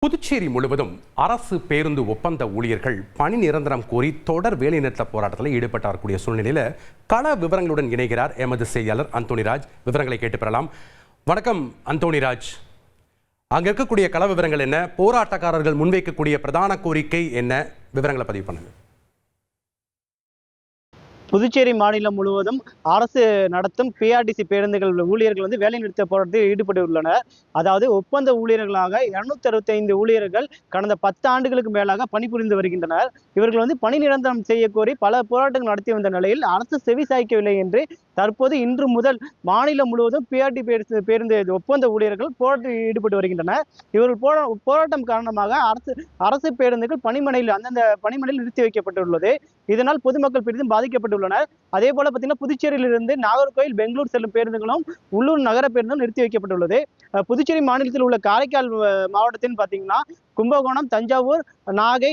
புதுச்சேரி முழுவதும் அரசு பேருந்து ஒப்பந்த ஊழியர்கள் பணி நிரந்தரம் கோரி தொடர் வேலைநிறுத்த போராட்டத்தில் ஈடுபட்டு வரக்கூடிய சூழ்நிலையில் கள விவரங்களுடன் இணைகிறார் எமது செய்தியாளர் அந்தோணிராஜ். விவரங்களை கேட்டு பெறலாம். வணக்கம் அந்தோணிராஜ். அங்க இருக்கக்கூடிய கள விவரங்கள் என்ன? போராட்டக்காரர்கள் முன்வைக்கக்கூடிய பிரதான கோரிக்கை என்ன? விவரங்களை பதிவு பண்ணுங்க. புதுச்சேரி மாநிலம் முழுவதும் அரசு நடத்தும் பிஆர்டிசி பேருந்துகள் ஊழியர்கள் வேலைநிறுத்த போராட்டத்தில் ஈடுபட்டுள்ளனர். அதாவது ஒப்பந்த ஊழியர்களாக 265 ஊழியர்கள் கடந்த 10 ஆண்டுகளுக்கு மேலாக பணிபுரிந்து வருகின்றனர். இவர்கள் பணி நிரந்தரம் செய்ய கோரி பல போராட்டங்கள் நடத்தி வந்த நிலையில் அரசு செவி சாய்க்கவில்லை என்று தற்போது இன்று முதல் மாநிலம் முழுவதும் பிஆர்டி பேருந்து ஒப்பந்த ஊழியர்கள் போராட்டத்தில் ஈடுபட்டு வருகின்றனர். இவர்கள் போராட்டம் காரணமாக அரசு பேருந்துகள் அந்தந்த பணிமனையில் நிறுத்தி வைக்கப்பட்டுள்ளது. இதனால் பொதுமக்கள் பெரிதும் பாதிக்கப்பட்டுள்ளனர். அதே போல பார்த்தீங்கன்னா புதுச்சேரியிலிருந்து நாகர்கோயில், பெங்களூர் செல்லும் பேருந்துகளும் உள்ளூர் நகர பேருந்தும் நிறுத்தி வைக்கப்பட்டுள்ளது. புதுச்சேரி மாநிலத்தில் உள்ள காரைக்கால் மாவட்டத்தில் பார்த்தீங்கன்னா கும்பகோணம், தஞ்சாவூர், நாகை,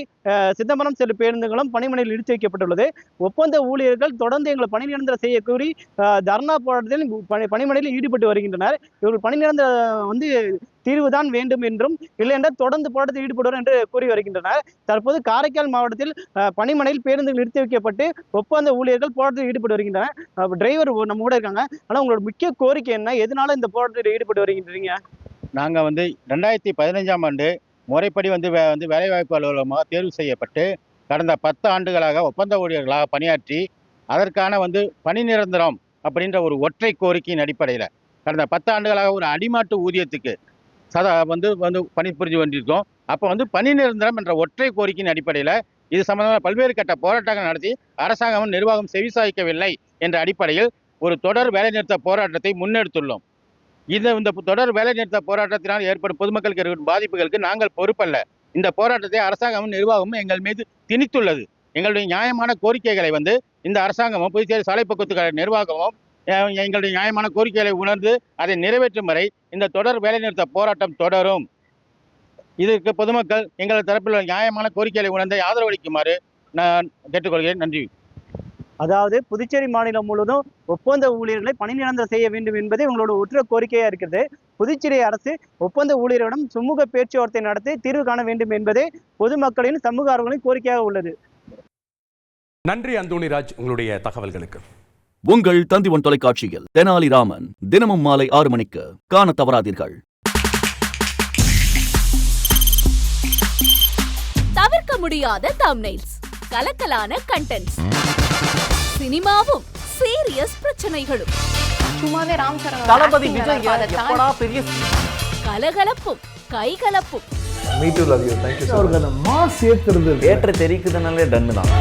சிதம்பரம் செல்லும் பேருந்துகளும் பணிமனையில் நிறுத்தி வைக்கப்பட்டுள்ளது. ஒப்பந்த ஊழியர்கள் தொடர்ந்து எங்களை பணி நிரந்தரம் செய்ய கூறி தர்ணா போராட்டத்தில் பணிமனையில் ஈடுபட்டு வருகின்றனர். இவர்கள் பணி நிரந்தரம் தீர்வுதான் வேண்டும் என்றும், இல்லை என்றால் தொடர்ந்து போராட்டத்தில் ஈடுபடுவார் என்று கூறி வருகின்றனர். தற்போது காரைக்கால் மாவட்டத்தில் பணிமனையில் பேருந்துகள் நிறுத்தி வைக்கப்பட்டு ஒப்பந்த ஊழியர்கள் போராட்டத்தில் ஈடுபட்டு வருகின்றனர். டிரைவர் நம்ம கூட இருக்காங்க. ஆனால் உங்களோட முக்கிய கோரிக்கை என்ன? எதனால இந்த போராட்டத்தில் ஈடுபட்டு வருகின்றீங்க? நாங்கள் 2015ஆம் ஆண்டு முறைப்படி வேலைவாய்ப்பு அலுவலகமாக தேர்வு செய்யப்பட்டு கடந்த 10 ஆண்டுகளாக ஒப்பந்த ஊழியர்களாக பணியாற்றி அதற்கான பணி நிரந்தரம் அப்படின்ற ஒரு ஒற்றை கோரிக்கையின் அடிப்படையில் கடந்த 10 ஆண்டுகளாக ஒரு அடிமாட்டு ஊதியத்துக்கு பணிபுரிஞ்சு கொண்டிருக்கோம். அப்போ பணி நிரந்தரம் என்ற ஒற்றை கோரிக்கையின் அடிப்படையில் இது சம்பந்தமாக பல்வேறு கட்ட போராட்டங்கள் நடத்தி அரசாங்கம் நிர்வாகம் செவிசாய்க்கவில்லை என்ற அடிப்படையில் ஒரு தொடர் வேலைநிறுத்த போராட்டத்தை முன்னெடுத்துள்ளோம். இந்த தொடர் வேலைநிறுத்த போராட்டத்தினால் ஏற்படும் பொதுமக்களுக்கு ஏற்படும் பாதிப்புகளுக்கு நாங்கள் பொறுப்பல்ல. இந்த போராட்டத்தை அரசாங்கமும் நிர்வாகமும் எங்கள் மீது திணித்துள்ளது. எங்களுடைய நியாயமான கோரிக்கைகளை இந்த அரசாங்கமும் புதுச்சேரி சாலை போக்குவரத்து கழக நிர்வாகமும் எங்களுடைய நியாயமான கோரிக்கைகளை உணர்ந்து அதை நிறைவேற்றும் வரை இந்த தொடர் வேலைநிறுத்த போராட்டம் தொடரும். இதற்கு பொதுமக்கள் எங்கள் தரப்பில் நியாயமான கோரிக்கைகளை உணர்ந்து ஆதரவளிக்குமாறு நான் கேட்டுக்கொள்கிறேன். நன்றி. அதாவது புதுச்சேரி மாநிலம் முழுவதும் ஒப்பந்த ஊழியர்களை பணி நிரந்தரம் செய்ய வேண்டும் என்பதே உங்களோட ஒற்றை கோரிக்கையா இருக்கிறது. புதுச்சேரி அரசு ஒப்பந்த ஊழியர்களிடம் சுமூக பேச்சுவார்த்தை நடத்தி தீர்வு காண வேண்டும் என்பதே பொதுமக்களின் சமூக ஆர்வங்களின் கோரிக்கையாக உள்ளது. நன்றி அந்தோணிராஜ் உங்களுடைய தகவல்களுக்கு. உங்கள் தந்திவன் தொலைக்காட்சியில் தெனாலிராமன் தினமும் மாலை 6 மணிக்கு காண தவறாதீர்கள். தவிர்க்க முடியாத தம்ப்நெயில்ஸ், கலக்கலான கண்டென்ட்ஸ், சினிமாவும் சீரியஸ் பிரச்சனைகளும், சும்மாவே ராம் சரண் தளபதி விஜய் எப்படா பெரிய கலகலப்பும் கைகலப்பும். Me too, love you. Thank you so much. Mass ஏத்துறது தியேட்டர் தெரிக்குதுனாலே டன் தான்.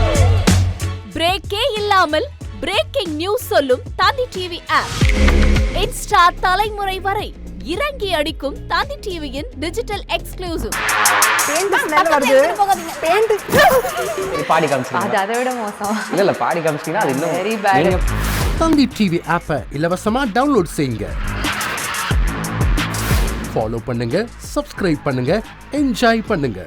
பிரேக்கே இல்லாமல் பிரேக்கிங் நியூஸ் சொல்லும் தந்தி டிவி ஆப். இன்ஸ்டா தலைமுறை வரை இறங்கி அடிக்கும் தந்தி டிவியின் டிஜிட்டல் எக்ஸ்க்ளூசிவ். பாடி காமிச்சீங்க. அது அதை விட மோசம். இல்ல பாடி காமிச்சீங்கன்னா அது இன்னும் வெரி பேட். தந்தி டிவி ஆப்பை இலவசமா டவுன்லோட் செய்யுங்க. ஃபாலோ பண்ணுங்க, சப்ஸ்கிரைப் பண்ணுங்க, என்ஜாய் பண்ணுங்க.